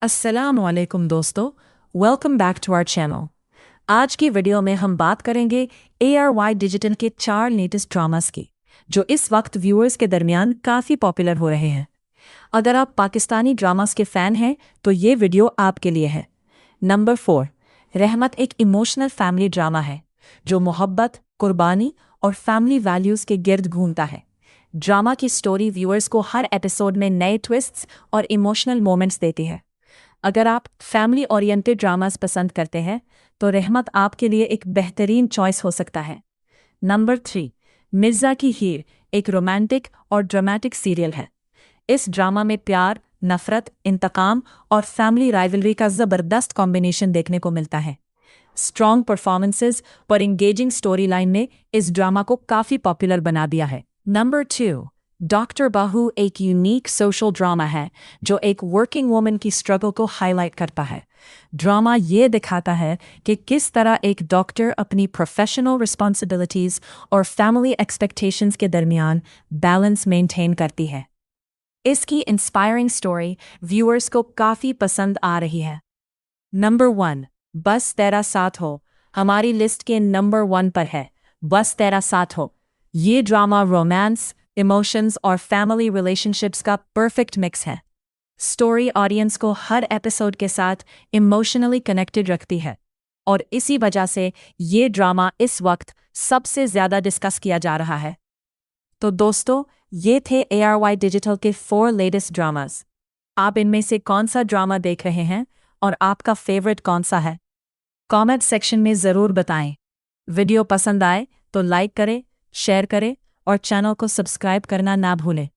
अस्सलामुअलैकुम दोस्तों, welcome back to our channel. आज की वीडियो में हम बात करेंगे ARY डिजिटल के 4 लेटेस्ट ड्रामास की, जो इस वक्त व्यूअर्स के दरमियान काफ़ी पॉपुलर हो रहे हैं। अगर आप पाकिस्तानी ड्रामास के फ़ैन हैं तो ये वीडियो आपके लिए है। नंबर 4, रहमत एक इमोशनल फैमिली ड्रामा है जो मोहब्बत, कुर्बानी और फैमिली वैल्यूज़ के गिर्द घूमता है। ड्रामा की स्टोरी व्यूअर्स को हर एपिसोड में नए ट्विस्ट्स और इमोशनल मोमेंट्स देती है। अगर आप फैमिली ओरिएंटेड ड्रामास पसंद करते हैं तो रहमत आपके लिए एक बेहतरीन चॉइस हो सकता है। नंबर 3, मिर्ज़ा की हीर एक रोमांटिक और ड्रामेटिक सीरियल है। इस ड्रामा में प्यार, नफरत, इंतकाम और फैमिली राइवलरी का ज़बरदस्त कॉम्बिनेशन देखने को मिलता है। स्ट्रॉन्ग परफॉर्मेंसेस और इंगेजिंग स्टोरी लाइन ने इस ड्रामा को काफ़ी पॉपुलर बना दिया है। नंबर 2, डॉक्टर बाहू एक यूनिक सोशल ड्रामा है जो एक वर्किंग वुमन की स्ट्रगल को हाईलाइट करता है। ड्रामा ये दिखाता है कि किस तरह एक डॉक्टर अपनी प्रोफेशनल रिस्पॉन्सिबिलिटीज़ और फैमिली एक्सपेक्टेशंस के दरमियान बैलेंस मेंटेन करती है। इसकी इंस्पायरिंग स्टोरी व्यूअर्स को काफ़ी पसंद आ रही है। नंबर 1, बस तेरा साथ हो हमारी लिस्ट के नंबर 1 पर है। बस तेरा साथ हो ये ड्रामा रोमांस, इमोशंस और फैमिली रिलेशनशिप्स का परफेक्ट मिक्स है। स्टोरी ऑडियंस को हर एपिसोड के साथ इमोशनली कनेक्टेड रखती है और इसी वजह से ये ड्रामा इस वक्त सबसे ज़्यादा डिस्कस किया जा रहा है। तो दोस्तों, ये थे ARY डिजिटल के 4 लेटेस्ट ड्रामास। आप इनमें से कौन सा ड्रामा देख रहे हैं और आपका फेवरेट कौन सा है? कमेंट सेक्शन में ज़रूर बताएं। वीडियो पसंद आए तो लाइक करें, शेयर करें और चैनल को सब्सक्राइब करना ना भूलें।